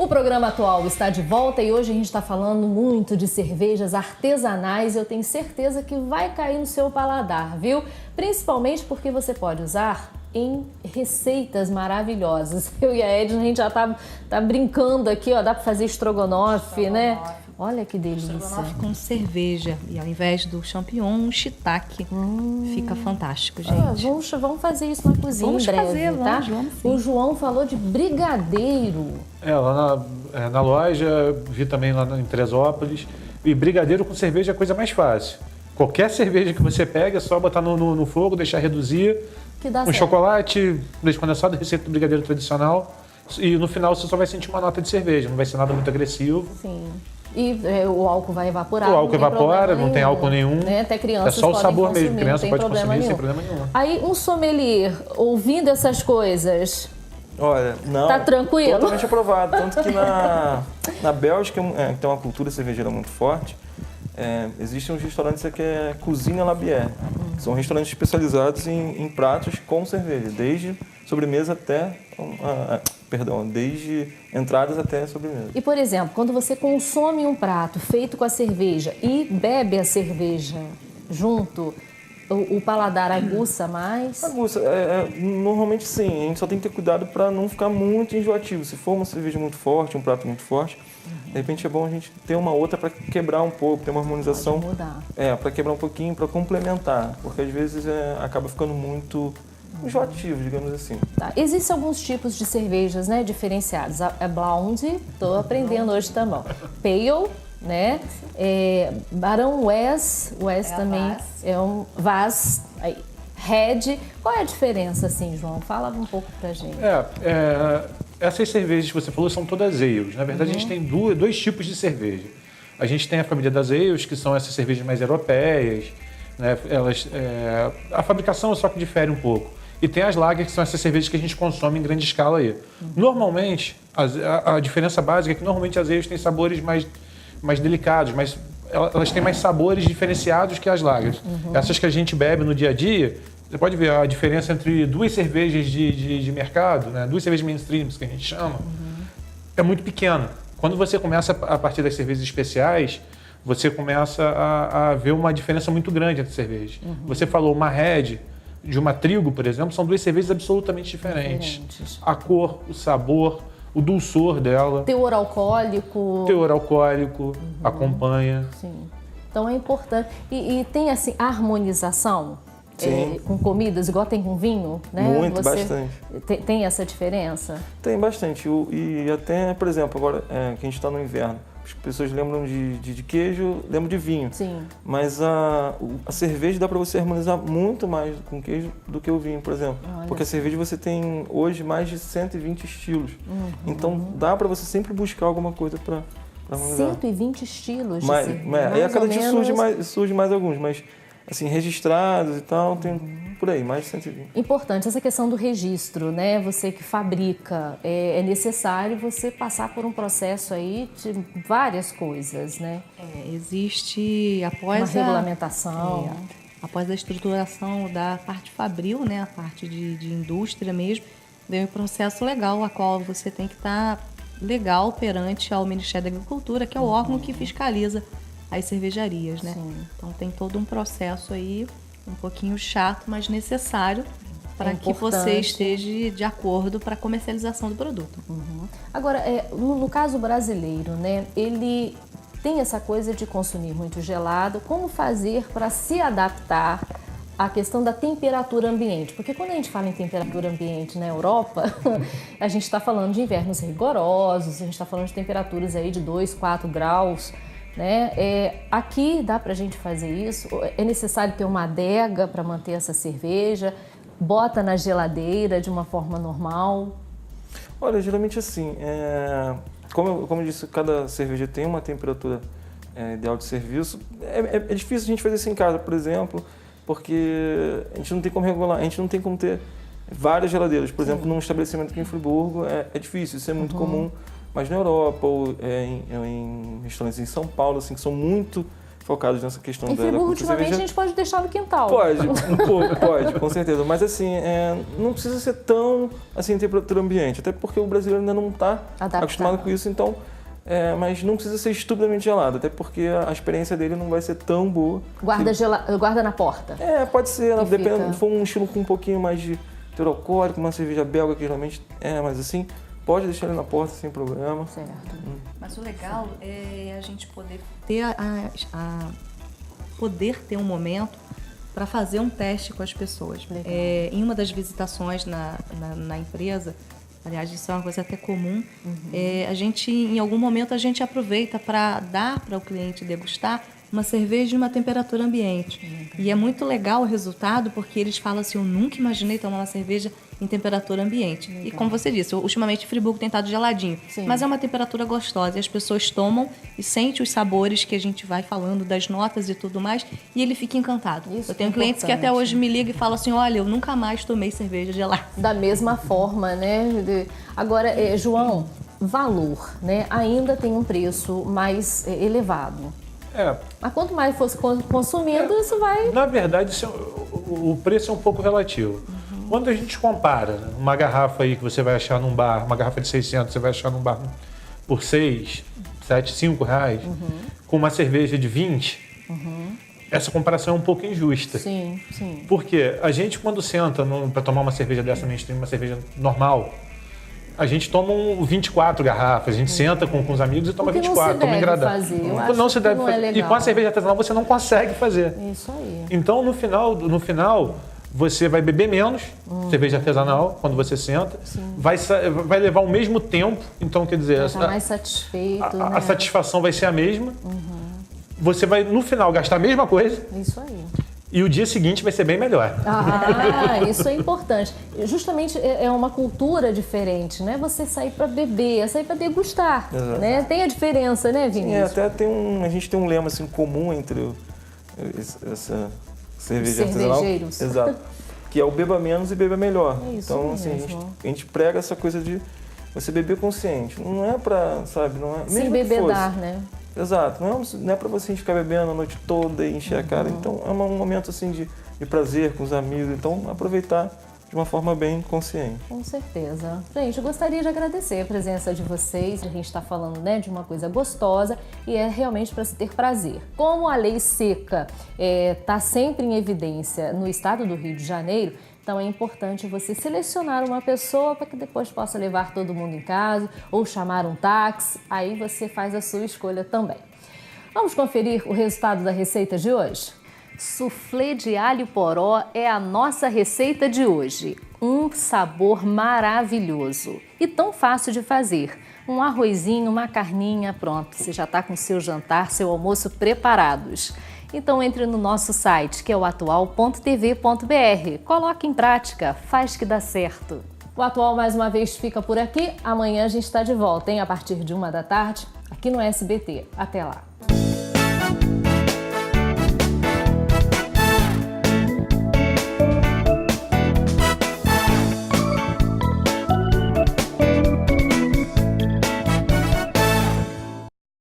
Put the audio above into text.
O programa atual está de volta e hoje a gente está falando muito de cervejas artesanais. Eu tenho certeza que vai cair no seu paladar, viu? Principalmente porque você pode usar em receitas maravilhosas. Eu e a Edna, a gente já tá brincando aqui, ó, dá para fazer estrogonofe, né? Olha que delícia. Estrogonofe com cerveja e ao invés do champignon, um shiitake. Fica fantástico, gente. Vamos fazer isso na cozinha Vamos em breve, fazer, tá? vamos sim. O João falou de brigadeiro. Lá na loja, vi também lá em Teresópolis. E brigadeiro com cerveja é a coisa mais fácil. Qualquer cerveja que você pega, é só botar no fogo, deixar reduzir. Que dá com certo. Chocolate, leite condensado, receita do brigadeiro tradicional. E no final você só vai sentir uma nota de cerveja, não vai ser nada muito agressivo. Sim. E o álcool vai evaporar. O álcool evapora, não tem álcool nenhum. Né? Até crianças é só o podem sabor consumir, mesmo, criança pode consumir sem problema nenhum. Aí um sommelier, ouvindo essas coisas, olha, não, tá tranquilo? Totalmente aprovado. Tanto que na Bélgica, que tem uma cultura cervejeira muito forte, existem uns restaurantes que é Cozinha Labière. São restaurantes especializados em pratos com cerveja, desde sobremesa até... desde entradas até sobremesa. E, por exemplo, quando você consome um prato feito com a cerveja e bebe a cerveja junto, o paladar aguça mais? Aguça. Normalmente sim. A gente só tem que ter cuidado para não ficar muito enjoativo. Se for uma cerveja muito forte, um prato muito forte, de repente é bom a gente ter uma outra para quebrar um pouco, ter uma harmonização. Pode mudar. Para quebrar um pouquinho, para complementar. Porque às vezes acaba ficando muito enjoativo, digamos assim. Tá. Existem alguns tipos de cervejas, né, diferenciadas. A Blonde, estou aprendendo hoje também. Pale, né? Barão West também é um Vaz. Aí, Red. Qual é a diferença, assim, João? Fala um pouco pra gente. Essas cervejas que você falou são todas ales. Na verdade, a gente tem dois tipos de cerveja. A gente tem a família das ales, que são essas cervejas mais europeias, né? A fabricação só que difere um pouco. E tem as lagers, que são essas cervejas que a gente consome em grande escala aí. Normalmente, a diferença básica é que normalmente as ales têm sabores mais delicados, elas têm mais sabores diferenciados que as lagers. Essas que a gente bebe no dia a dia, você pode ver a diferença entre duas cervejas de mercado, né? Duas cervejas mainstreams, que a gente chama, é muito pequena. Quando você começa a partir das cervejas especiais, você começa a ver uma diferença muito grande entre cervejas. Você falou uma Red de uma Trigo, por exemplo, são duas cervejas absolutamente diferentes. A cor, o sabor, o dulçor dela. Teor alcoólico. Acompanha. Sim. Então é importante. E tem assim, harmonização com comidas, igual tem com vinho, né? Muito, bastante. Tem essa diferença? Tem bastante. E até, por exemplo, agora que a gente está no inverno, as pessoas lembram de queijo, lembram de vinho. Sim. Mas a cerveja dá para você harmonizar muito mais com queijo do que o vinho, por exemplo. Olha. Porque a cerveja você tem hoje mais de 120 estilos. Então dá para você sempre buscar alguma coisa para harmonizar. 120 estilos de Mas, cerveja. aí a cada dia surge mais alguns, mas assim, registrados e tal, tem por aí, mais de 120. Importante essa questão do registro, né? Você que fabrica, é necessário você passar por um processo aí de várias coisas, né? Existe, após uma regulamentação. Após a estruturação da parte fabril, né? A parte de indústria mesmo, vem um processo legal, a qual você tem que estar legal perante ao Ministério da Agricultura, que é o órgão que fiscaliza as cervejarias, né? Sim. Então tem todo um processo aí, um pouquinho chato, mas necessário para que você esteja de acordo para a comercialização do produto. Agora, no caso brasileiro, né? Ele tem essa coisa de consumir muito gelado. Como fazer para se adaptar à questão da temperatura ambiente? Porque quando a gente fala em temperatura ambiente na Europa, a gente está falando de invernos rigorosos, a gente está falando de temperaturas aí de 2, 4 graus, né? Aqui dá para a gente fazer isso? É necessário ter uma adega para manter essa cerveja? Bota na geladeira de uma forma normal? Olha, geralmente assim, como eu disse, cada cerveja tem uma temperatura ideal de serviço. É difícil a gente fazer isso em casa, por exemplo, porque a gente não tem como regular, a gente não tem como ter várias geladeiras. Por exemplo, num estabelecimento aqui em Friburgo é difícil, isso é muito comum. Mas na Europa ou em restaurantes em São Paulo, assim, que são muito focados nessa questão Em da Friburgo, cultura ultimamente, a cervejeira. gente pode deixar no quintal. Pode, um pouco, pode, com certeza. Mas assim, não precisa ser tão assim, temperatura ambiente, até porque o brasileiro ainda não está acostumado com isso, então. Mas não precisa ser estupidamente gelado, até porque a experiência dele não vai ser tão boa. Guarda na porta. Pode ser, Dependendo se for um estilo com um pouquinho mais de teor alcoólico, uma cerveja belga que geralmente mas assim, pode deixar ele na porta sem problema. Certo. Mas o legal é a gente poder ter poder ter um momento para fazer um teste com as pessoas. Em uma das visitações na empresa, aliás, isso é uma coisa até comum, a gente, em algum momento, a gente aproveita para dar para o cliente degustar uma cerveja em uma temperatura ambiente. E é muito legal o resultado, porque eles falam assim, eu nunca imaginei tomar uma cerveja em temperatura ambiente. E como você disse, ultimamente Friburgo tem estado geladinho, mas é uma temperatura gostosa. E as pessoas tomam e sentem os sabores que a gente vai falando, das notas e tudo mais, e ele fica encantado. Isso eu tenho clientes que até hoje me ligam e falam assim, olha, eu nunca mais tomei cerveja gelada. Da mesma forma, né? Agora, João, valor, né? Ainda tem um preço mais elevado. Mas quanto mais fosse consumindo, isso vai... Na verdade, o preço é um pouco relativo. Quando a gente compara uma garrafa aí que você vai achar num bar, uma garrafa de 600, você vai achar num bar por 6, 7, 5 reais, com uma cerveja de 20, essa comparação é um pouco injusta. Sim. Porque a gente, quando senta para tomar uma cerveja dessa mainstream, uma cerveja normal, a gente toma 24 garrafas, a gente senta com os amigos e toma 24, toma engradado. Não se deve fazer. E com a cerveja artesanal você não consegue fazer. Isso aí. Então, no final você vai beber menos cerveja artesanal quando você senta, vai levar o mesmo tempo, então quer dizer, mais satisfeito, a satisfação vai ser a mesma. Você vai no final gastar a mesma coisa. Isso aí. E o dia seguinte vai ser bem melhor. Isso é importante. Justamente é uma cultura diferente, né? Você sair para beber, é sair para degustar, né? Tem a diferença, né, Vinícius? Até a gente tem um lema assim comum entre essa cerveja artesanal. Exato. Que é o beba menos e beba melhor. Então, assim, a gente prega essa coisa de você beber consciente. Não é pra, sabe, não é... Sem bebedar, né? Exato. Não é pra você ficar bebendo a noite toda e encher a cara. Então, é um momento, assim, de prazer com os amigos. Então, aproveitar de uma forma bem consciente. Com certeza. Gente, eu gostaria de agradecer a presença de vocês. A gente está falando, né, de uma coisa gostosa e é realmente para se ter prazer. Como a lei seca está sempre em evidência no estado do Rio de Janeiro, então é importante você selecionar uma pessoa para que depois possa levar todo mundo em casa ou chamar um táxi. Aí você faz a sua escolha também. Vamos conferir o resultado da receita de hoje? Soufflé de alho poró é a nossa receita de hoje. Um sabor maravilhoso e tão fácil de fazer. Um arrozinho, uma carninha, pronto. Você já está com seu jantar, seu almoço preparados. Então entre no nosso site, que é o atual.tv.br. Coloque em prática, faz que dá certo. O Atual mais uma vez fica por aqui. Amanhã a gente está de volta, hein? A partir de 1 da tarde, aqui no SBT. Até lá.